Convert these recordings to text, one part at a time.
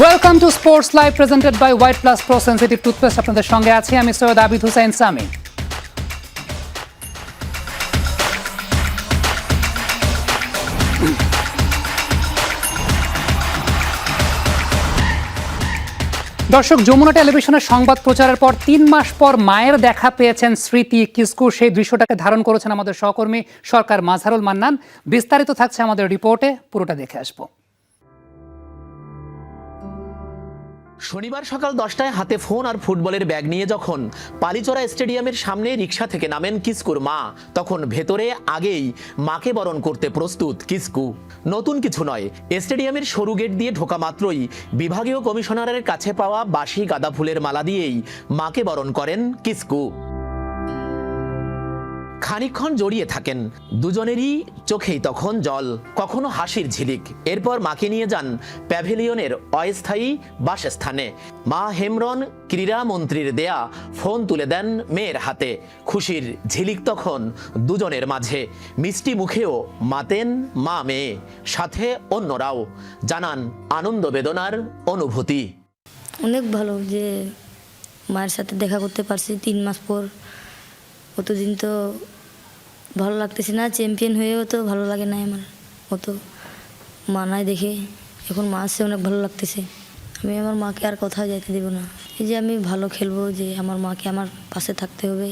Welcome to sports live presented by white plus pro sensitive toothpaste. আপনাদের সঙ্গে আছি আমি সৈয়দ আবিদ হুসাইন সামি। দর্শক, যমুনা টেলিভিশনের সংবাদ প্রচারের পর 3 মাস পর মায়ের দেখা পেয়েছেন স্মৃতি কিসকু। সেই দৃশ্যটাকে ধারণ করেছেন আমাদের সহকর্মী সরকার মাজহারুল মান্নান। বিস্তারিত থাকছে আমাদের রিপোর্টে, পুরোটা দেখে আসবো। শনিবার সকাল 10টায় হাতে ফোন আর ফুটবলের ব্যাগ নিয়ে যখন পালিচরা স্টেডিয়ামের সামনে রিকশা থেকে নামেন কিস্কুর মা, তখন ভেতরে আগেই মাকে বরণ করতে প্রস্তুত কিসকু। নতুন কিছু নয়, স্টেডিয়ামের সরু গেট দিয়ে ঢোকা মাত্রই বিভাগীয় কমিশনারের কাছে পাওয়া বাসি গাঁদা ফুলের মালা দিয়েই মাকে বরণ করেন কিসকু। খানিকক্ষণ জড়িয়ে থাকেন, দুজনেরই চোখেই তখন জল, কখনো হাসির ঝিলিক। এরপর মাকে নিয়ে যান প্যাভিলিয়নের অস্থায়ী বাসস্থানে। মা হেমরন ক্রীড়া মন্ত্রীর দেয়া ফোন তুলে দেন মেয়ের হাতে। খুশির ঝিলিক তখন দুজনের মাঝে। মিষ্টি মুখেও মাতেন মা মেয়ে, সাথে অন্যরাও জানান আনন্দ বেদনার অনুভূতি। অনেক ভালো যে মায়ের সাথে দেখা করতে পারছি 3 মাস পর। অতদিন তো ভালো লাগতেছে না, চ্যাম্পিয়ন হয়েও তো ভালো লাগে না আমার অত। মা নাই দেখে এখন মা আসছে, অনেক ভালো লাগতেছে। আমি আমার মাকে আর কোথাও যেতে দেবো না। এই যে আমি ভালো খেলবো, যে আমার মাকে আমার পাশে থাকতে হবে,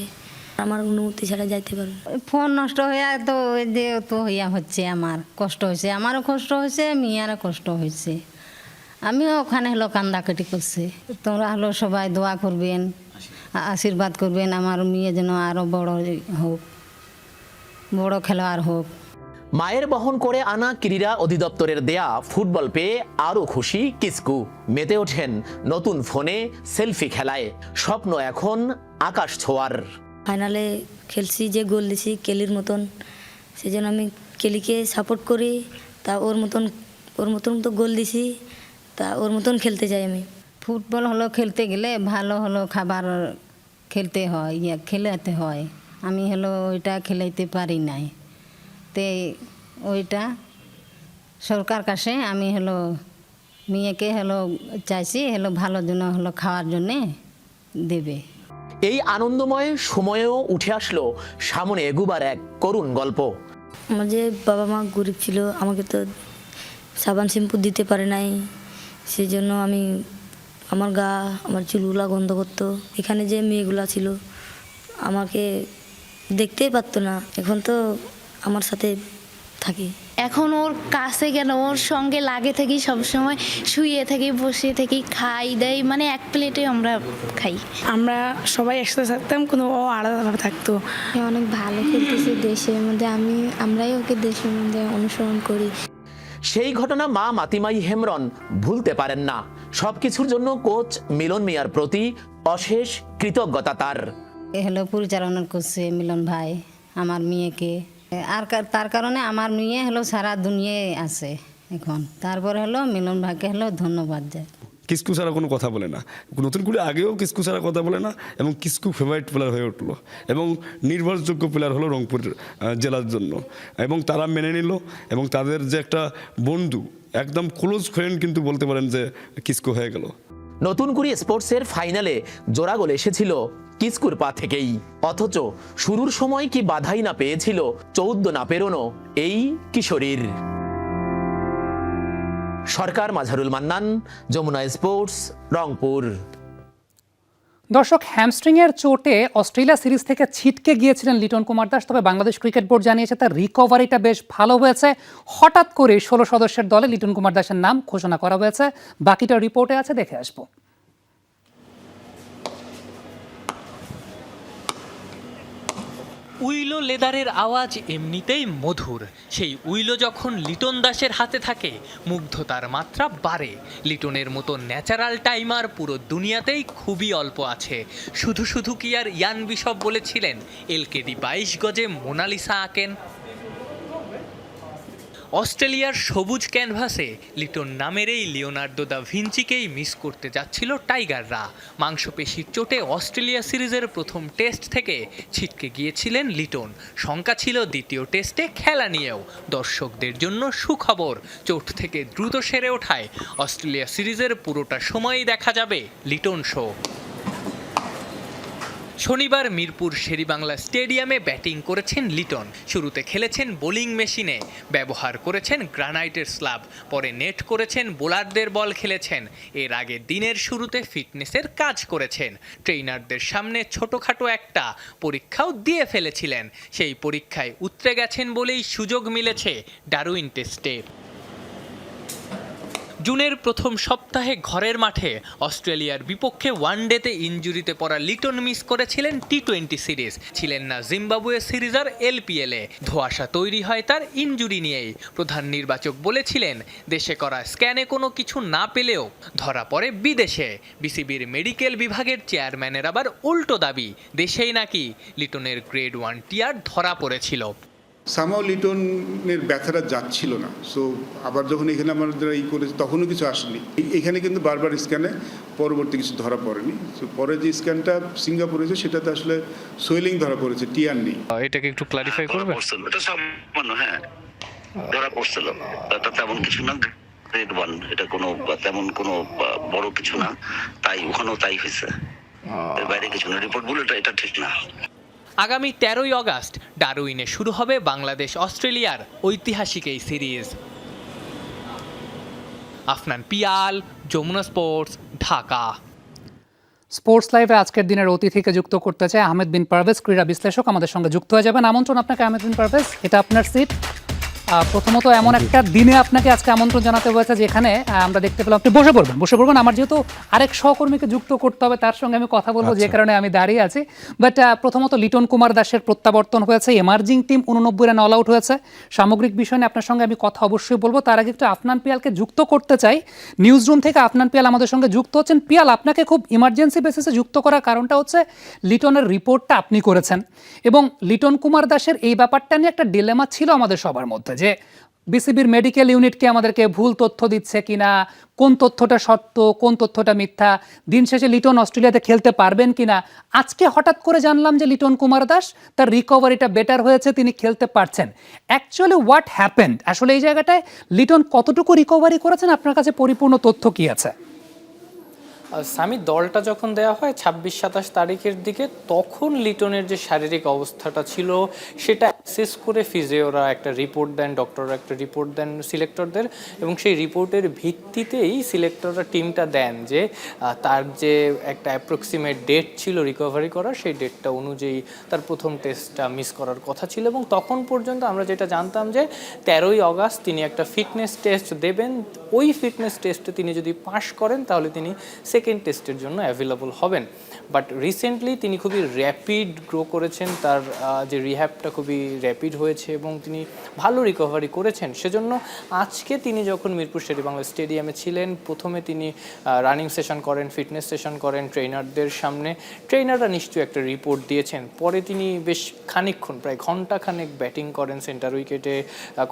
আমার অনুমতি ছাড়া যাইতে পারবো। ফোন নষ্ট হয়ে তো ওই যে তো হইয়া হচ্ছে, আমার কষ্ট হয়েছে, আমারও কষ্ট হয়েছে, মেয়েরও কষ্ট হয়েছে। আমিও ওখানে হলো কান্দাকাটি করছি। তোমরা হলো সবাই দোয়া করবেন, আশীর্বাদ করবেন, আমার মেয়ে যেন আরও বড় হোক, বড় খেলোয়াড় হোক। মায়ের বহন করে আনা ক্রীড়া অধিদপ্তরের দেয়া ফুটবল পেয়ে আরও খুশি কিসকু। মেতে ওঠেন নতুন ফোনে সেলফি খেলায়, স্বপ্ন এখন আকাশ ছোঁয়ার। ফাইনালে খেলছি, যে গোল দিছি কেলির মতন, সেই জন্য আমি কেলিকে সাপোর্ট করি। তা ওর মতন তো গোল দিছি, তা ওর মতন খেলতে চাই আমি। ফুটবল হলো খেলতে গেলে ভালো হলো খাবার খেলতে হয়, খেলাতে হয়। আমি হলো ওইটা খেলাইতে পারি নাই, তে ওইটা সরকার কাছে আমি হলো মেয়েকে হলো চাইছি হলো ভালো জন্য হলো খাওয়ার জন্যে দেবে। এই আনন্দময় সময়েও উঠে আসলো সামনে এগুবার এক করুণ গল্প। আমার যে বাবা মা গরিব ছিল, আমাকে তো সাবান শ্যাম্পু দিতে পারে নাই, সেই জন্য আমার আমার চুলগুলা গন্ধ করতো। এখানে যে মেয়েগুলা ছিল আমাকে দেখতেই পারতো না, এখন তো আমার সাথে থাকি। এখন ওর কাছে গেল, ওর সঙ্গে লাগে থাকি, সবসময় শুয়ে থাকি, বসে থাকি, খাই দেয়, মানে এক প্লেটে আমরা খাই। আমরা সবাই একসাথে থাকতাম, কোনো ও আলাদাভাবে থাকতো। অনেক ভালো খেলতেছে দেশের মধ্যে, আমরাই ওকে দেশের মধ্যে অনুসরণ করি। সেই ঘটনা মা মাতিমাই হেমরন ভুলতে পারেন না। সবকিছুর জন্য কোচ মিলন মিয়ার প্রতি অশেষ কৃতজ্ঞতা তার। এ হলো পরিচালনা করছে মিলন ভাই আমার মেয়েকে, আর তার কারণে আমার মেয়ে হলো সারা দুনিয়ায় আছে এখন। তারপরে হলো মিলন ভাইকে হলো ধন্যবাদ যায়। কিসকু ছাড়া কোনো কথা বলে না, নতুন করে আগেও কিসকু ছাড়া কথা বলে না, এবং কিসকু ফেভারিট প্লেয়ার হয়ে উঠলো এবং নির্ভরযোগ্য প্লেয়ার হলো রংপুর জেলার জন্য, এবং তারা মেনে নিল। এবং তাদের যে একটা বন্ধু, একদম ক্লোজ ফ্রেন্ড কিন্তু বলতে পারেন যে কিসকু হয়ে গেল। নতুন করে স্পোর্টসের ফাইনালে জোড়া গোল এসেছিল কিসকুর পা থেকেই, অথচ শুরুর সময় কি বাধাই না পেয়েছিল 14 না পেরোনো এই কিশোরীর। সরকার মাজহারুল মান্নান, যমুনা স্পোর্টস, রংপুর। দর্শক, হ্যামস্ট্রিংয়ের চোটে অস্ট্রেলিয়া সিরিজ থেকে ছিটকে গিয়েছিলেন লিটন কুমার দাস। তবে বাংলাদেশ ক্রিকেট বোর্ড জানিয়েছে তার রিকভারিটা বেশ ভালো হয়েছে। হঠাৎ করে 16 সদস্যের দলে লিটন কুমার দাসের নাম ঘোষণা করা হয়েছে। বাকিটা রিপোর্টে আছে, দেখে আসবো। উইলো লেদারের আওয়াজ এমনিতেই মধুর, সেই উইলো যখন লিটন দাসের হাতে থাকে মুগ্ধতার মাত্রা বাড়ে। লিটনের মতো ন্যাচারাল টাইমার পুরো দুনিয়াতেই খুবই অল্প আছে। শুধু শুধু কি আর ইয়ান বিশপ বলেছিলেন এলকেডি 22 গজে মোনালিসা আঁকেন? অস্ট্রেলিয়ার সবুজ ক্যানভাসে লিটন নামের এই লিওনার্দো দা ভিঞ্চিকেই মিস করতে যাচ্ছিল টাইগাররা। মাংসপেশির চোটে অস্ট্রেলিয়া সিরিজের প্রথম টেস্ট থেকে ছিটকে গিয়েছিলেন লিটন। শঙ্কা ছিল দ্বিতীয় টেস্টে খেলা নিয়েও। দর্শকদের জন্য সুখবর, চোট থেকে দ্রুত সেরে ওঠায় অস্ট্রেলিয়া সিরিজের পুরোটা সময়ই দেখা যাবে লিটন শো। শনিবার মিরপুর শেরেবাংলা স্টেডিয়ামে ব্যাটিং করেছেন লিটন। শুরুতে খেলেছেন বোলিং মেশিনে, ব্যবহার করেছেন গ্রানাইটের স্ল্যাব, পরে নেট করেছেন, বোলারদের বল খেলেছেন। এর আগে দিনের শুরুতে ফিটনেসের কাজ করেছেন। ট্রেইনারদের সামনে ছোটোখাটো একটা পরীক্ষাও দিয়ে ফেলেছিলেন। সেই পরীক্ষায় উতরে গেছেন বলেই সুযোগ মিলেছে ডারউইন টেস্টে। জুনের প্রথম সপ্তাহে ঘরের মাঠে অস্ট্রেলিয়ার বিপক্ষে ওয়ানডেতে ইনজুরিতে পড়া লিটন মিস করেছিলেন টি-20 সিরিজ। ছিলেন না জিম্বাবুয়ে সিরিজ আর এলপিএলে। ধোঁয়াশা তৈরি হয় তার ইনজুরি নিয়েই। প্রধান নির্বাচক বলেছিলেন দেশে করা স্ক্যানে কোনো কিছু না পেলেও ধরা পড়ে বিদেশে। বিসিবির মেডিকেল বিভাগের চেয়ারম্যানের আবার উল্টো দাবি, দেশেই নাকি লিটনের গ্রেড 1 টিয়ার ধরা পড়েছিল। সামাও লিটনের ব্যথাটা যাচ্ছিল না। সো আবার যখন এখানে আমাদের করেছে তখনও কিছু আসেনি। এখানে কিন্তু বারবার স্ক্যানে পরবর্তী কিছু ধরা পড়েনি। তো পরে যে স্ক্যানটা সিঙ্গাপুরে হয়েছে সেটাতে আসলে সোয়েলিং ধরা পড়েছে, টিয়ার নেই। এটাকে একটু ক্লারিফাই করবে? এটা সামান্য, হ্যাঁ ধরা পড়ছিল, এটা তেমন কিছু না, গ্রেড 1, এটা কোনো তেমন কোনো বড় কিছু না, তাই ওখানেও তাই হয়েছে, এর বাইরে কিছু না। রিপোর্ট বলে এটা ঠিক না। আগামী 13ই আগস্ট ডারউইনে শুরু হবে বাংলাদেশ অস্ট্রেলিয়ার ঐতিহাসিক এই সিরিজ। আফনান পিয়াল, যমুনা স্পোর্টস, ঢাকা। স্পোর্টস লাইভে আজকের দিনের অতিথিকে যুক্ত করতে চাই আহমেদ বিন পারভেজ, ক্রীড়া বিশ্লেষক, আমাদের সঙ্গে যুক্ত হয়ে যাবেন। আমন্ত্রণ আপনাকে আহমেদ বিন পারভেজ, এটা আপনার সিট। প্রথমত এমন একটা দিনে আপনাকে আজকে আমন্ত্রণ জানাতে হয়েছে যেখানে আমরা দেখতে পেলাম আপনি বসে পড়বেন। আমার যেহেতু আরেক সহকর্মীকে যুক্ত করতে হবে, তার সঙ্গে আমি কথা বলবো, যে কারণে আমি দাঁড়িয়ে আছি। বাট প্রথমত লিটন কুমার দাসের প্রত্যাবর্তন হয়েছে, এমার্জিং টিম 89 রানে অল আউট হয়েছে। সামগ্রিক বিষয় নিয়ে আপনার সঙ্গে আমি কথা অবশ্যই বলবো। তার আগে একটু আফনান পিয়ালকে যুক্ত করতে চাই। নিউজ রুম থেকে আফনান পিয়াল আমাদের সঙ্গে যুক্ত হচ্ছেন। পিয়াল, আপনাকে খুব ইমার্জেন্সি বেসিসে যুক্ত করার কারণটা হচ্ছে লিটনের রিপোর্টটা আপনি করেছেন, এবং লিটন কুমার দাসের এই ব্যাপারটা নিয়ে একটা ডিলেমা ছিল আমাদের সবার মধ্যে, যে বিসিবির মেডিকেল ইউনিটকে আমাদেরকে ভুল তথ্য দিচ্ছে কিনা, কোন তথ্যটা সত্য, কোন তথ্যটা মিথ্যা, দিন শেষে লিটন অস্ট্রেলিয়াতে খেলতে পারবেন কিনা। আজকে হঠাৎ করে জানলাম যে লিটন কুমার দাস তার রিকভারিটা বেটার হয়েছে, তিনি খেলতে পারছেন। Actually what happened? আসলে এই জায়গাটায় লিটন কতটুকু রিকভারি করেছেন, আপনার কাছে পরিপূর্ণ তথ্য কি আছে? সামি, দলটা যখন দেওয়া হয় 26-27 তারিখের দিকে, তখন লিটনের যে শারীরিক অবস্থাটা ছিল সেটা অ্যাসেস করে ফিজিওরা একটা রিপোর্ট দেন, ডক্টররা একটা রিপোর্ট দেন সিলেক্টরদের, এবং সেই রিপোর্টের ভিত্তিতেই সিলেক্টররা টিমটা দেন যে তার যে একটা অ্যাপ্রক্সিমেট ডেট ছিল রিকভারি করার, সেই ডেটটা অনুযায়ী তার প্রথম টেস্টটা মিস করার কথা ছিল। এবং তখন পর্যন্ত আমরা যেটা জানতাম যে 13ই আগস্ট তিনি একটা ফিটনেস টেস্ট দেবেন। ওই ফিটনেস টেস্টে তিনি যদি পাস করেন তাহলে তিনি সেকেন্ড টেস্টের জন্য অ্যাভেলেবল হবেন। বাট রিসেন্টলি তিনি খুবই র্যাপিড গ্রো করেছেন, তার যে রিহ্যাবটা খুবই র্যাপিড হয়েছে এবং তিনি ভালো রিকভারি করেছেন। সেজন্য আজকে তিনি যখন মিরপুর শেরেবাংলা স্টেডিয়ামে ছিলেন, প্রথমে তিনি রানিং সেশন করেন, ফিটনেস সেশন করেন ট্রেনারদের সামনে। ট্রেনাররা নিশ্চয়ই একটা রিপোর্ট দিয়েছেন। পরে তিনি বেশ খানিকক্ষণ, প্রায় ঘন্টাখানেক ব্যাটিং করেন সেন্টার উইকেটে।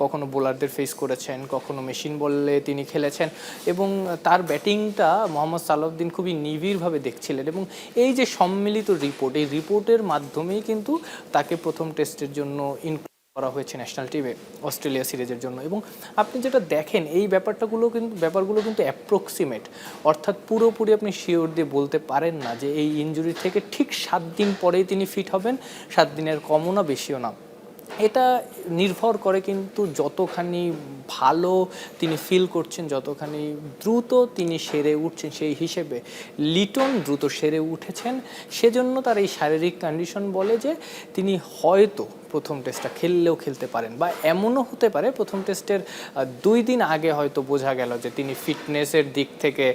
কখনো বোলারদের ফেস করেছেন, কখনো মেশিন বলে তিনি খেলেছেন, এবং তার ব্যাটিংটা মোহাম্মদ সালাউদ্দিন খুবই নিবিড়ভাবে দেখছিলেন। এবং এই যে সম্মিলিত রিপোর্ট, এই রিপোর্টের মাধ্যমেই কিন্তু তাকে প্রথম টেস্টের জন্য ইনক্লুড করা হয়েছে ন্যাশনাল টিমে অস্ট্রেলিয়া সিরিজের জন্য। এবং আপনি যেটা দেখেন, এই ব্যাপারগুলো কিন্তু অ্যাপ্রক্সিমেট, অর্থাৎ পুরোপুরি আপনি শিওর দিয়ে বলতে পারেন না যে এই ইনজুরি থেকে ঠিক 7 দিন পরেই তিনি ফিট হবেন, 7 দিনের কমও না বেশিও না। এটা নির্ভর করে কিন্তু যতখানি ভালো তিনি ফিল করছেন, যতখানি দ্রুত তিনি সেরে উঠছেন, সেই হিসেবে লিটন দ্রুত সেরে উঠেছেন। সেজন্য তার এই শারীরিক কন্ডিশন বলে যে তিনি হয়তো প্রথম টেস্টটা খেললেও খেলতে পারেন, বা এমনও হতে পারে প্রথম টেস্টের 2 দিন আগে হয়তো বোঝা গেল যে তিনি ফিটনেসের দিক থেকে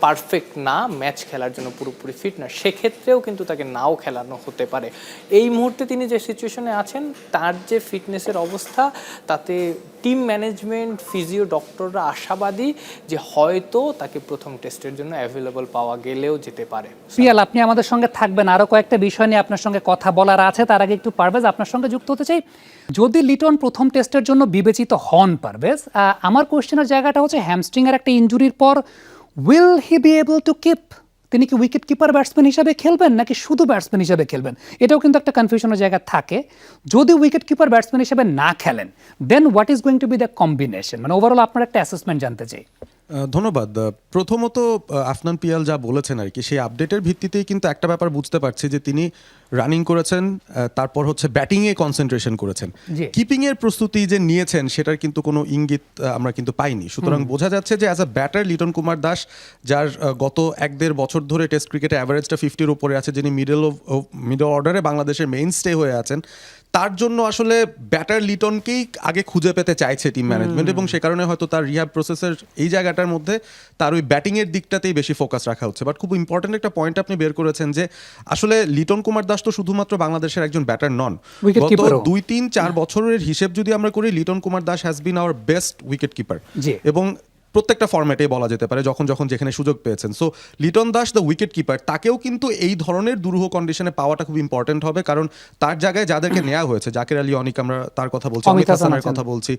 পারফেক্ট না, ম্যাচ খেলার জন্য পুরোপুরি ফিট না, সেক্ষেত্রেও কিন্তু তাকে নাও খেলানো হতে পারে। এই মুহূর্তে তিনি যে সিচুয়েশনে আছেন, তার যে ফিটনেসের অবস্থা, তাতে টিম ম্যানেজমেন্ট, ফিজিও, ডক্টররা আশাবাদী যে হয়তো তাকে প্রথম টেস্টের জন্য অ্যাভেলেবল পাওয়া গেলেও যেতে পারে। পিয়াল, আপনি আমাদের সঙ্গে থাকবেন, আরও কয়েকটা বিষয় নিয়ে আপনার সঙ্গে কথা বলার আছে। তার আগে একটু পারভেজ আপনার সঙ্গে সঙ্গে যুক্ত হতে চাই। যদি লিটন প্রথম টেস্টের জন্য বিবেচিত হন পারভেজ, আমার কোশ্চেনের জায়গাটা হচ্ছে হ্যামস্ট্রিংয়ের একটা ইনজুরির পর will he be able to keep, তিনি কি উইকেট কিপার ব্যাটসম্যান হিসাবে খেলবেন নাকি শুধু ব্যাটসম্যান হিসাবে খেলবেন, এটাও কিন্তু একটা কনফিউশনের জায়গা থাকে। যদি উইকেট কিপার ব্যাটসম্যান হিসাবে না খেলেন then what is going to be the combination, মানে ওভারঅল আপনার একটা অ্যাসেসমেন্ট জানতে চাই। ধন্যবাদ। প্রথমত আফনান পিয়াল যা বলেছেন আর কি, সেই আপডেটের ভিত্তিতেই কিন্তু একটা ব্যাপার বুঝতে পারছি যে তিনি রানিং করেছেন, তারপর হচ্ছে ব্যাটিংয়ে কনসেন্ট্রেশন করেছেন। কিপিংয়ের প্রস্তুতি যে নিয়েছেন সেটার কিন্তু কোনো ইঙ্গিত আমরা কিন্তু পাইনি। সুতরাং বোঝা যাচ্ছে যে as a batter Liton Kumar Das, যার গত 1-1.5 বছর ধরে টেস্ট ক্রিকেটে অ্যাভারেজটা 50-র উপরে আছে, যিনি মিডল অর্ডারে বাংলাদেশের মেইন স্টে হয়ে আছেন, তার জন্য আসলে ব্যাটার লিটনকেই আগে খুঁজে পেতে চাইছে টিম ম্যানেজমেন্ট, এবং সে কারণে হয়তো তার রিহ্যাব প্রসেসের এই জায়গাটার মধ্যে তার ওই ব্যাটিংয়ের দিকটাতেই বেশি ফোকাস রাখা হচ্ছে। বাট খুব ইম্পর্টেন্ট একটা পয়েন্ট আপনি বের করেছেন যে আসলে লিটন কুমার দাস তো শুধুমাত্র বাংলাদেশের একজন ব্যাটার নন, গত 2-3-4 বছরের হিসেব যদি আমরা করি, Liton Kumar Das has been our best wicket keeper, এবং প্রত্যেকটা ফরম্যাটে বলা যেতে পারে যখন যখন যেখানে সুযোগ পেয়েছেন। So Liton Das the wicket keeper, তাকেও কিন্তু এই ধরনের দুরূহ কন্ডিশনে পাওয়াটা খুব ইম্পর্টেন্ট হবে, কারণ তার জায়গায় যাদেরকে নেওয়া হয়েছে, জাকির আলী অনিক আমরা তার কথা বলছি, অমিত হাসানের কথা বলছি,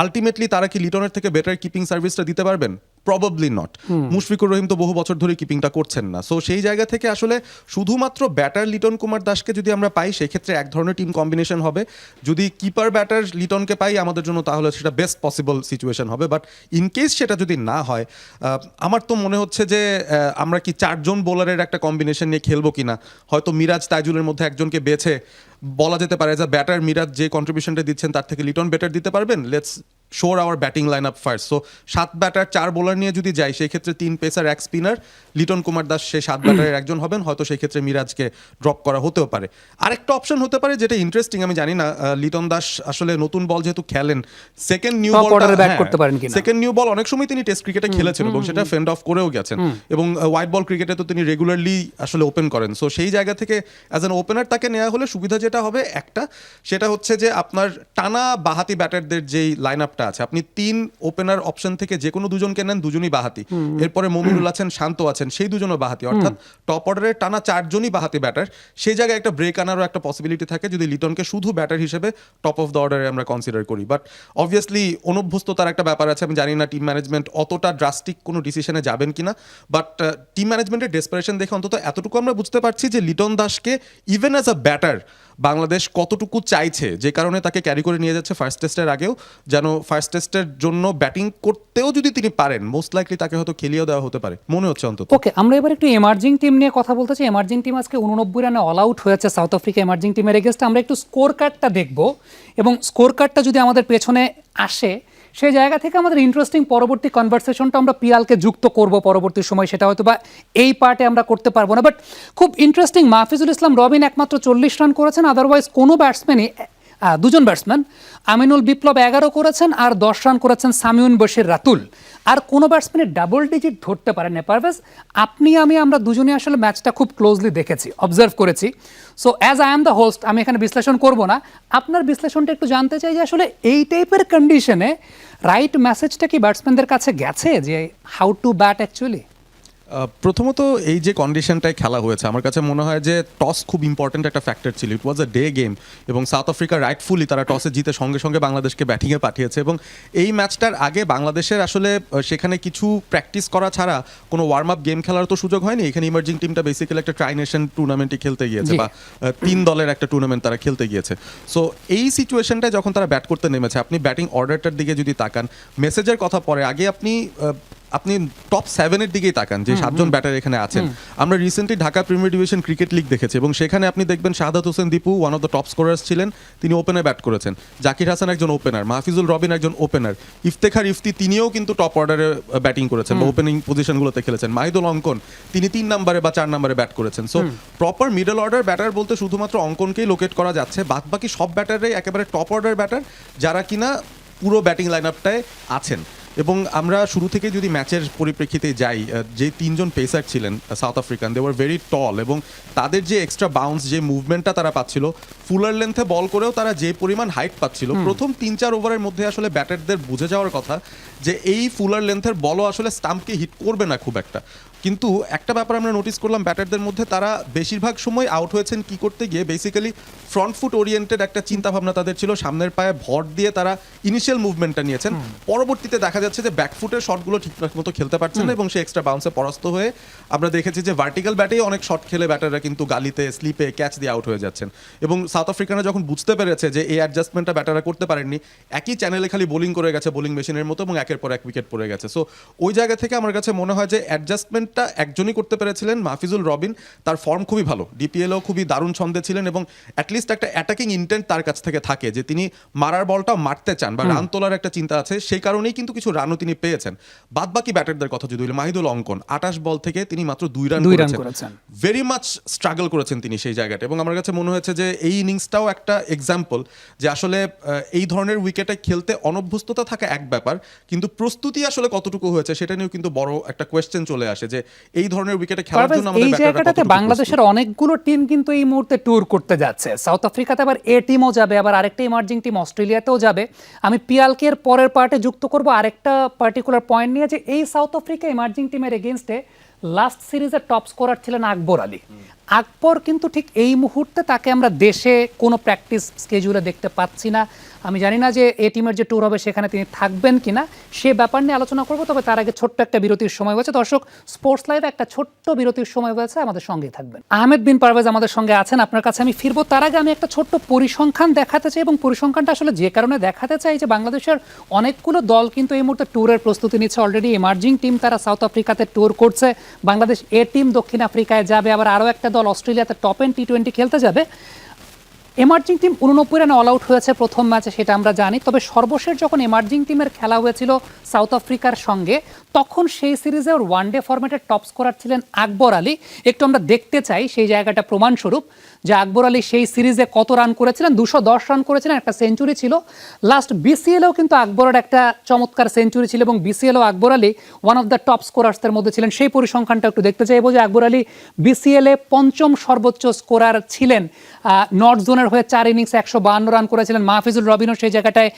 আলটিমেটলি তারা কি লিটনের থেকে বেটার কিপিং সার্ভিসটা দিতে পারবেন? Probably not. মুশফিকুর রহিম তো বহু বছর ধরে কিপিংটা করছেন না। সো সেই জায়গা থেকে আসলে শুধুমাত্র ব্যাটার লিটন কুমার দাসকে যদি আমরা পাই, সেক্ষেত্রে এক ধরনের টিম কম্বিনেশন হবে। যদি কিপার ব্যাটার লিটনকে পাই আমাদের জন্য, তাহলে সেটা বেস্ট পসিবল সিচুয়েশন হবে। বাট ইন কেস সেটা যদি না হয়, আমার তো মনে হচ্ছে যে আমরা কি 4 জন বোলারের একটা কম্বিনেশন নিয়ে খেলবো কিনা, হয়তো মিরাজ তাইজুলের মধ্যে একজনকে বেছে বলা যেতে পারে যে ব্যাটার মিরাজ যে কন্ট্রিবিউশনটা দিচ্ছেন তার থেকে লিটন বেটার দিতে পারবেন, let's shore our batting line up first. So 7 batter 4 bowler নিয়ে যদি যাই, সেই ক্ষেত্রে 3 পেসার 1 স্পিনার, লিটন কুমার দাস সেই 7 ব্যাটারের একজন হবেন, হয়তো সেই ক্ষেত্রে মিরাজকে ড্রপ করা হতেও পারে। আরেকটা অপশন হতে পারে যেটা ইন্টারেস্টিং, আমি জানি না লিটন দাস আসলে নতুন বল যেহেতু খেলেন, সেকেন্ড নিউ বল অনেক সময় তিনি টেস্ট ক্রিকেটে খেলেছেন এবং সেটা ফেন্ড অফ করেও গেছেন, এবং হোয়াইট বল ক্রিকেটে তো তিনি রেগুলারলি আসলে ওপেন করেন। সো সেই জায়গা থেকে অ্যাজ অ্যান ওপেনার তাকে নেওয়া হলে সুবিধা যেটা হবে একটা, সেটা হচ্ছে যে আপনার টানা বাহাতি ব্যাটারদের যেই লাইন আপটা আছে, আপনি 3 ওপেনার অপশন থেকে যে কোনো দুজনকে নেন, দুজনই বাহাতি, এরপরে মমিনুল আছেন, শান্ত আছেন, সেই দুজনও বাহাতি, অর্থাৎ টপ অর্ডারের টানা 4 জনই বাহাতি ব্যাটার। সেই জায়গায় একটা ব্রেক আনারও একটা পসিবিলিটি থাকে যদি লিটনকে শুধু ব্যাটার হিসেবে টপ অফ দ্য অর্ডারে আমরা কনসিডার করি। বাট অবভিয়াসলি অনভ্যস্ততার একটা ব্যাপার আছে, আমি জানি না টিম ম্যানেজমেন্ট অতটা ড্রাস্টিক কোনো ডিসিশনে যাবেন কিনা, বাট টিম ম্যানেজমেন্টের ডেসপারেশন দেখে অন্তত এতটুকু আমরা বুঝতে পারছি যে লিটন দাসকে even as a batter Bangladesh কতটুকু চাইছে, যে কারণে তাকে ক্যারি করে নিয়ে যাচ্ছে ফার্স্ট টেস্টের আগেও, যেন ফার্স্ট টেস্টের জন্য ব্যাটিং করতেও যদি তিনি পারেন, মোস্ট লাইকলি তাকে হয়তো খেলিয়েও দেওয়া হতে পারে মনে হচ্ছে অন্তত। ওকে, আমরা এবার একটু এমার্জিং টিম নিয়ে কথা বলতে চাই। এমার্জিং টিম আজকে 89 রানে অল আউট হয়েছে সাউথ আফ্রিকা এমার্জিং টিমের এগেইনস্টে। আমরা একটু স্কোর কার্ডটা দেখব, এবং স্কোর কার্ডটা যদি আমাদের পেছনে আসে, সেই জায়গা থেকে আমাদের ইন্টারেস্টিং পরবর্তী কনভারসেশনটা আমরা পিয়ালকে যুক্ত করব পরবর্তী সময়, সেটা হয়তো বা এই পার্টে আমরা করতে পারবো না। বাট খুব ইন্টারেস্টিং, মাহফিজুল ইসলাম রবিন একমাত্র 40 রান করেছেন, আদারওয়াইজ কোনো ব্যাটসম্যানই, 2 জন ব্যাটসম্যান আমিনুল বিপ্লব 11 করেছেন আর 10 রান করেছেন সামিউন বশির রাতুল, আর কোনো ব্যাটসম্যানের ডাবল ডিজিট ধরতে পারেন না। পারভেজ, আপনি আমরা দুজনে আসলে ম্যাচটা খুব ক্লোজলি দেখেছি, অবজার্ভ করেছি। So as I am the host, আমি এখানে বিশ্লেষণ করব না, আপনার বিশ্লেষণটা একটু জানতে চাই যে আসলে এই টাইপের কন্ডিশনে রাইট মেসেজটা কি ব্যাটসম্যানদের কাছে গেছে যে হাউ টু ব্যাট অ্যাকচুয়ালি? প্রথমত এই যে কন্ডিশনটায় খেলা হয়েছে, আমার কাছে মনে হয় যে টস খুব ইম্পর্টেন্ট একটা ফ্যাক্টর ছিল। ইট ওয়াজ আ ডে গেম, এবং সাউথ আফ্রিকা রাইটফুলি তারা টসে জিতে সঙ্গে সঙ্গে বাংলাদেশকে ব্যাটিংয়ে পাঠিয়েছে, এবং এই ম্যাচটার আগে বাংলাদেশের আসলে সেখানে কিছু প্র্যাকটিস করা ছাড়া কোনো ওয়ার্ম আপ গেম খেলার তো সুযোগ হয়নি। এখানে ইমার্জিং টিমটা বেসিক্যালি একটা ট্রাই নেশন টুর্নামেন্টই খেলতে গিয়েছে, বা 3 দলের একটা টুর্নামেন্ট তারা খেলতে গিয়েছে। সো এই সিচুয়েশনটায় যখন তারা ব্যাট করতে নেমেছে, আপনি ব্যাটিং অর্ডারটার দিকে যদি তাকান, মেসেজের কথা পরে, আগে আপনি টপ 7-এর দিকেই তাকান যে 7 জন ব্যাটার এখানে আছেন। আমরা recently Dhaka premier division cricket league দেখেছি, এবং সেখানে আপনি দেখবেন Shahadat Hossain Dipu one of the top scorers ছিলেন, তিনি ওপেনে ব্যাট করেছেন। জাকির হাসান একজন ওপেনার, মাহফিজুল রবিন একজন ওপেনার, ইফতেখার ইফতি তিনিও কিন্তু টপ অর্ডারে ব্যাটিং করেছেন বা ওপেনিং পজিশনগুলোতে খেলেছেন। মাহিদুল অঙ্কন তিনি 3 নম্বরে বা 4 নম্বরে ব্যাট করেছেন। So proper middle order batter বলতে শুধুমাত্র অঙ্কনকেই লোকেট করা যাচ্ছে, বাদ বাকি সব ব্যাটাররাই একেবারে টপ অর্ডার ব্যাটার, যারা কিনা পুরো ব্যাটিং লাইন আপটায় আছেন। এবং আমরা শুরু থেকে যদি ম্যাচের পরিপ্রেক্ষিতে যাই, যে 3 জন পেসার ছিলেন South African, they were very tall, এবং তাদের যে এক্সট্রা বাউন্স, যে মুভমেন্টটা তারা পাচ্ছিল, ফুলার লেন্থে বল করেও তারা যে পরিমাণ হাইট পাচ্ছিল, প্রথম 3-4 ওভারের মধ্যে আসলে ব্যাটারদের বুঝে যাওয়ার কথা যে এই ফুলার লেন্থের বলও আসলে স্টাম্পকে হিট করবে না খুব একটা। কিন্তু একটা ব্যাপার আমরা নোটিস করলাম ব্যাটারদের মধ্যে, তারা বেশিরভাগ সময় আউট হয়েছেন কি করতে গিয়ে, বেসিক্যালি ফ্রন্ট ফুট ওরিয়েন্টেড একটা চিন্তা ভাবনা তাদের ছিল, সামনের পায়ে ভর দিয়ে তারা ইনিশিয়াল মুভমেন্টটা নিয়েছেন। পরবর্তীতে দেখা যাচ্ছে যে ব্যাকফুটের শটগুলো ঠিকঠাক মতো খেলতে পারছেন না এবং সে এক্সট্রা বাউন্সে পরাস্ত হয়ে আমরা দেখেছি যে ভার্টিক্যাল ব্যাটেই অনেক শট খেলে ব্যাটাররা কিন্তু গালিতে স্লিপে ক্যাচ দিয়ে আউট হয়ে যাচ্ছেন। এবং সাউথ আফ্রিকানরা যখন বুঝতে পেরেছে যে এই অ্যাডজাস্টমেন্টটা ব্যাটাররা করতে পারেননি, একই চ্যানেলে খালি বোলিং করে গেছে বোলিং মেশিনের মতো এবং একের পর এক উইকেট পড়ে গেছে। সো ওই জায়গা থেকে আমার কাছে মনে হয় যে অ্যাডজাস্টমেন্টটা একজনই করতে পেরেছিলেন, মাহফিজুল রবিন। তার ফর্ম খুবই ভালো, ডিপিএলও খুবই দারুণ ছন্দে ছিলেন এবং অ্যাটলিস্ট একটা অ্যাটাকিং ইন্টেন্ট তার কাছ থেকে থাকে যে তিনি মারার বলটাও মারতে চান বা রান তোলার একটা চিন্তা আছে, সেই কারণেই কিন্তু কিছু রানও তিনি পেয়েছেন। বাদ বাকি ব্যাটারদের কথা যদি বলি, মাহিদুল অঙ্কন 28 বল থেকে তিনি মাত্র 2 রান করেছেন, ভেরি মাচ স্ট্রাগল করেছেন তিনি সেই জায়গাটা। এবং আমার কাছে মনে হয়েছে যে এই ইনিংসটাও একটা এক্সাম্পল যে আসলে এই ধরনের উইকেটে খেলতে অনভ্যস্ততা থাকা এক ব্যাপার, কিন্তু প্রস্তুতি আসলে কতটুকু হয়েছে সেটা নিয়েও কিন্তু বড় একটা কোয়েশ্চেন চলে আসে যে এই ধরনের উইকেটে খেলার জন্য আমাদের এই জায়গাটাতে বাংলাদেশের অনেকগুলো টিম কিন্তু এই মুহূর্তে ট্যুর করতে যাচ্ছে। সাউথ আফ্রিকাতে আবার এ টিমও যাবে, আবার আরেকটা ইমার্জিং টিম অস্ট্রেলিয়াতেও যাবে। আমি পিয়ালকে এর পরের পার্টে যুক্ত করব আরেকটা পার্টিকুলার পয়েন্ট নিয়ে, যে এই সাউথ আফ্রিকা ইমার্জিং টিমের এগেইনস্টে লাস্ট সিরিজের টপ স্কোরার ছিলেন আকবর আলী। আকবর কিন্তু ঠিক এই মুহূর্তে তাকে আমরা দেশে কোনো প্র্যাকটিস স্কেজুলে দেখতে পাচ্ছি না। আমি জানি না যে এ টিমের যে ট্যুর হবে সেখানে তিনি থাকবেন কিনা, সে ব্যাপার নিয়ে আলোচনা করবো। তবে তার আগে ছোট্ট একটা বিরতির সময় হয়েছে। দর্শক, স্পোর্টস লাইভে একটা ছোট্ট বিরতির সময় হয়েছে, আমাদের সঙ্গেই থাকবেন। আহমেদ বিন পারভেজ আমাদের সঙ্গে আছেন, আপনার কাছে আমি ফিরবো। তার আগে আমি একটা ছোট্ট পরিসংখ্যান দেখাতে চাই, এবং পরিসংখ্যানটা আসলে যে কারণে দেখাতে চাই যে বাংলাদেশের অনেকগুলো দল কিন্তু এই মুহূর্তে ট্যুরের প্রস্তুতি নিচ্ছে। অলরেডি ইমার্জিং টিম তারা সাউথ আফ্রিকাতে ট্যুর করছে, বাংলাদেশ এ টিম দক্ষিণ আফ্রিকায় যাবে, আবার আরও একটা দল অস্ট্রেলিয়াতে টপ এন্ড টি-20 খেলতে যাবে। এমার্জিং টিম 89 রানে অল আউট হয়েছে প্রথম ম্যাচে, সেটা আমরা জানি। তবে সর্বশেষ যখন এমার্জিং টিমের খেলা হয়েছিল সাউথ আফ্রিকার সঙ্গে, তখন সেই সিরিজে ওর ওয়ানডে ফরম্যাটের টপ স্কোরার ছিলেন আকবর আলী। একটু আমরা দেখতে চাই সেই জায়গাটা প্রমাণস্বরূপ যে আকবর আলী সেই সিরিজে কত রান করেছিলেন। 210 রান করেছিলেন, একটা সেঞ্চুরি ছিল। লাস্ট বিসিএলেও কিন্তু আকবরের একটা চমৎকার সেঞ্চুরি ছিল, এবং বিসিএলও Akbar Ali one of the top স্কোরার্সদের মধ্যে ছিলেন। সেই পরিসংখ্যানটা একটু দেখতে চাইবো যে আকবর আলী বিসিএলে 5ম সর্বোচ্চ স্কোরার ছিলেন। নর্থ জোনের হয়ে 4 ইনিংসে 152 রান করেছিলেন। মাহফিজুল রবিনও সেই জায়গাটায়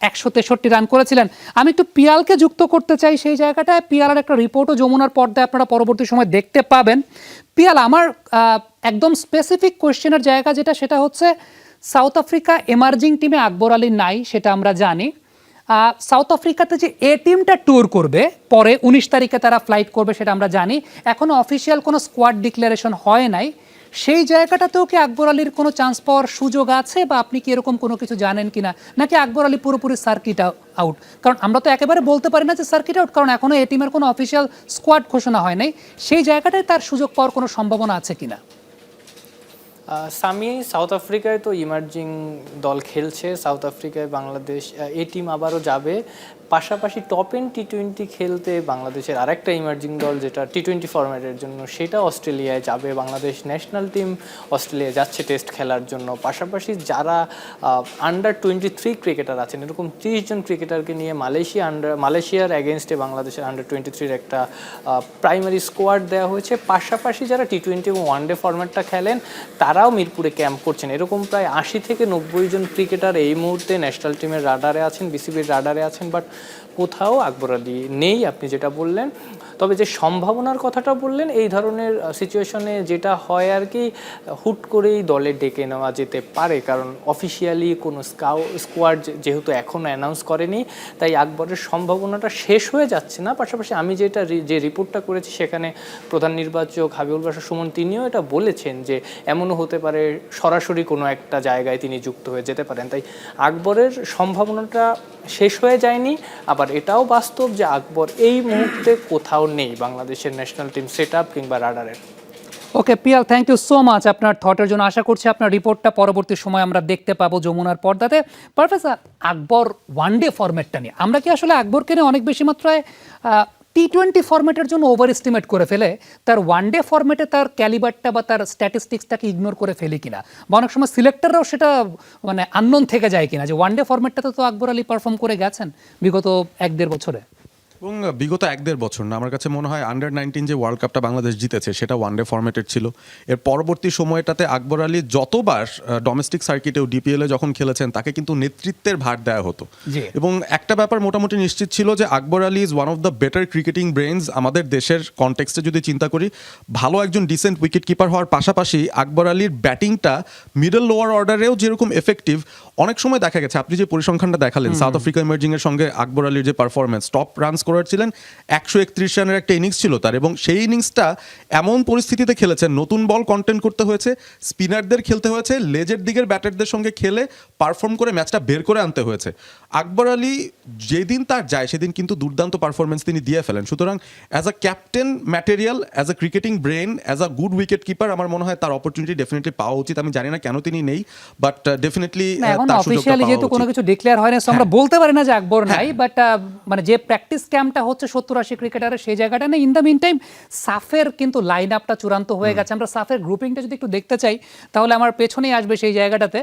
163 রান করেছিলেন। আমি একটু পিয়ালকে যুক্ত করতে চাই সেই জায়গাটায়। পিয়ালের একটা রিপোর্টও যমুনার পর্দায় আপনারা পরবর্তী সময় দেখতে পাবেন। পিয়াল, আমার একদম স্পেসিফিক কোয়েশ্চেনের জায়গা যেটা, সেটা হচ্ছে সাউথ আফ্রিকা এমার্জিং টিমে আকবর আলী নাই, সেটা আমরা জানি। সাউথ আফ্রিকাতে যে এ টিমটা ট্যুর করবে পরে 19 তারিখে তারা ফ্লাইট করবে, সেটা আমরা জানি। এখনও অফিসিয়াল কোনো স্কোয়াড ডিক্লারেশন হয় নাই। সেই জায়গাটাতেও কি আকবর আলীর কোনো চান্স পাওয়ার সুযোগ আছে, বা আপনি কি এরকম কোনো কিছু জানেন কিনা, নাকি আকবর আলী পুরোপুরি সার্কিট আউট? কারণ আমরা তো একেবারে বলতে পারি না যে সার্কিট আউট, কারণ এখনও এ টিমের কোনো অফিসিয়াল স্কোয়াড ঘোষণা হয় নাই। সেই জায়গাটায় তার সুযোগ পাওয়ার কোনো সম্ভাবনা আছে কিনা? সামি, সাউথ আফ্রিকায় তো ইমার্জিং দল খেলছে, সাউথ আফ্রিকায় বাংলাদেশ এ টিম আবারও যাবে। পাশাপাশি টপ এন্ড টি-20 খেলতে বাংলাদেশের আরেকটা ইমার্জিং দল যেটা টি-20 ফরম্যাটের জন্য, সেটা অস্ট্রেলিয়ায় যাবে। বাংলাদেশ ন্যাশনাল টিম অস্ট্রেলিয়া যাচ্ছে টেস্ট খেলার জন্য। পাশাপাশি যারা আন্ডার 23 ক্রিকেটার আছেন, এরকম 30 জন ক্রিকেটারকে নিয়ে মালয়েশিয়ার এগেনস্টে বাংলাদেশের আন্ডার 23 একটা প্রাইমারি স্কোয়াড দেওয়া হয়েছে। পাশাপাশি যারা টি-20 এবং ওয়ানডে ফরম্যাটটা খেলেন তারাও মিরপুরে ক্যাম্প করছেন। এরকম প্রায় 80 থেকে 90 জন ক্রিকেটার এই মুহূর্তে ন্যাশনাল টিমের রাডারে আছেন, বিসিবির রাডারে আছেন। বাট কোথাও আকবর আলী নেই, আপনি যেটা বললেন। তবে যে সম্ভাবনার কথাটা বললেন, এই ধরনের সিচুয়েশনে যেটা হয় আর কি, হুট করেই দলে ডেকে নেওয়া যেতে পারে, কারণ অফিসিয়ালি কোনো স্কোয়াড যেহেতু এখনও অ্যানাউন্স করেনি, তাই আকবরের সম্ভাবনাটা শেষ হয়ে যাচ্ছে না। পাশাপাশি আমি যে রিপোর্টটা করেছি সেখানে প্রধান নির্বাচক হাবিবুল বাশার সুমন তিনিও এটা বলেছেন যে এমনও হতে পারে সরাসরি কোনো একটা জায়গায় তিনি যুক্ত হয়ে যেতে পারেন। তাই আকবরের সম্ভাবনাটা শেষ হয়ে যায়নি। আবার এটাও বাস্তব যে আকবর এই মুহূর্তে কোথাও নেই বাংলাদেশের ন্যাশনাল টিম সেট আপ কিংবা রাডারের। Okay Piyal, thank you so much আপনার থটের জন্য। আশা করছি আপনার রিপোর্টটা পরবর্তী সময় আমরা দেখতে পাবো যমুনার পর্দাতে। প্রফেসর, আকবর ওয়ানডে ফরম্যাটটা নিয়ে আমরা কি আসলে আকবরকে নিয়ে অনেক বেশি মাত্রায় টি-20 ফরম্যাটের জন্য ওভার এস্টিমেট করে ফেলে তার ওয়ানডে ফরম্যাটে তার ক্যালিবারটা বা তার স্ট্যাটিস্টিক্সটাকে ইগনোর করে ফেলি কিনা, বা অনেক সময় সিলেক্টররাও সেটা মানে আননোন থেকে যায় কিনা যে ওয়ানডে ফরম্যাটটাতে তো আকবর আলী পারফর্ম করে গেছেন বিগত 1-1.5 বছরে? এবং বিগত 1-1.5 বছর না, আমার কাছে মনে হয় আন্ডার-19 যে ওয়ার্ল্ড কাপটা বাংলাদেশ জিতেছে সেটা ওয়ানডে ফরম্যাটের ছিল। এর পরবর্তী সময়টাতে আকবর আলী যতবার ডোমেস্টিক সার্কিটেও ডিপিএলে যখন খেলেছেন তাকে কিন্তু নেতৃত্বের ভার দেওয়া হতো। এবং একটা ব্যাপার মোটামুটি নিশ্চিত ছিল যে Akbar Ali is one of the better cricketing brains আমাদের দেশের কনটেক্সটে যদি চিন্তা করি। ভালো একজন ডিসেন্ট উইকেট কিপার হওয়ার পাশাপাশি আকবর আলীর ব্যাটিংটা মিডল লোয়ার অর্ডারেও যেরকম এফেক্টিভ, অনেক সময় দেখা গেছে আপনি যে পরিসংখ্যানটা দেখালেন সাউথ আফ্রিকা ইমার্জিং এর সঙ্গে আকবর আলীর যে পারফরমেন্স, টপ রানস স্কোরার ছিলেন, 131 রানের একটা ইনিংস ছিল তার, এবং সেই ইনিংসটা এমন পরিস্থিতিতে খেলেছেন নতুন বল কন্টেন্ট করতে হয়েছে, স্পিনারদের খেলতে হয়েছে, লেজের দিকের ব্যাটারদের সঙ্গে খেলে পারফর্ম করে ম্যাচটা বের করে আনতে হয়েছে। আকবর আলী যেদিন তার যায় সেদিন কিন্তু দুর্দান্ত পারফরমেন্স তিনি দিয়ে ফেলেন। সুতরাং as a captain material, as a cricketing brain, as a good wicket keeper আমার মনে হয় তার অপরচুনিটি ডেফিনেটলি পাওয়া উচিত। আমি জানি না কেন তিনি নেই, বাট ডেফিনেটলি তার সুযোগটা পাওয়া যেহেতু কোনো উচিত। কিছু ডিক্লেয়ার হয় না, আমরা বলতে পারি না যে আকবর নাই, বাট মানে যে প্র্যাকটিস ক্যাম্পটা হচ্ছে 70-80 ক্রিকেটারের সেই জায়গাটা না। ইন দ্য মিন টাইম সাফের কিন্তু লাইন আপটা চূড়ান্ত হয়ে গেছে। আমরা সাফের গ্রুপিংটা যদি একটু দেখতে চাই তাহলে আমার পেছনেই আসবে সেই জায়গাটাতে।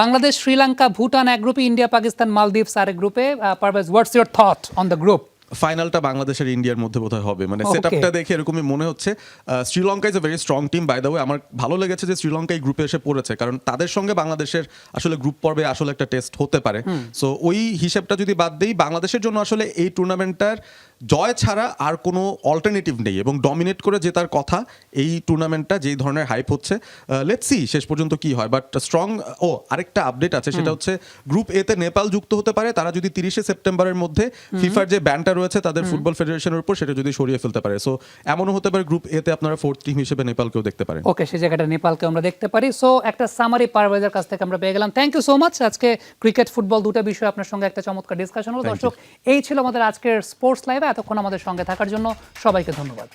বাংলাদেশ, শ্রীলঙ্কা, ভুটান এক গ্রুপে, ইন্ডিয়া, পাকিস্তান, মালদ্বীপস আরেক গ্রুপে। Parvez, what's your thought on the group? ফাইনালটা বাংলাদেশের ইন্ডিয়ার মধ্যে বোধহয় হবে, মানে সেটআপটা দেখে এরকমই মনে হচ্ছে। Sri Lanka is a very strong team by the way. আমার ভালো লেগেছে যে শ্রীলঙ্কা এই গ্রুপে এসে পড়েছে, কারণ তাদের সঙ্গে বাংলাদেশের আসলে গ্রুপ পর্বে আসলে একটা টেস্ট হতে পারে। সো ওই হিসেবটা যদি বাদ দেই, বাংলাদেশের জন্য আসলে এই টুর্নামেন্টটার জয় ছাড়া আর কোনো অল্টারনেটিভ নেই, এবং ডমিনেট করে জেতার কথা এই টুর্নামেন্টটা যেই ধরনের হাইপ হচ্ছে। লেটস সি শেষ পর্যন্ত কি হয়, বাট স্ট্রং। আরেকটা আপডেট আছে, সেটা হচ্ছে গ্রুপ এ তে নেপাল যুক্ত হতে পারে, তারা যদি 30 সেপ্টেম্বরের মধ্যে ফিফার যে ব্যানটা রয়েছে তাদের ফুটবল ফেডারেশনের উপর সেটা যদি সরিয়ে ফেলতে পারে। সো এমনও হতে পারে গ্রুপ এ তে আপনারা 4th টিম হিসেবে নেপালকেও দেখতে পারেন। ওকে, সেই জায়গাটা নেপালকে আমরা দেখতে পারি। সো একটা সামারি পারভেজের কাছ থেকে আমরা পেয়ে গেলাম। Thank you so much. আজকে ক্রিকেট, ফুটবল দুটো বিষয়ে আপনার সঙ্গে একটা চমৎকার ডিসকাশন হলো। দর্শক, এই ছিল আমাদের আজকের স্পোর্টস লাইভে। এতক্ষণ আমাদের সঙ্গে থাকার জন্য সবাইকে ধন্যবাদ।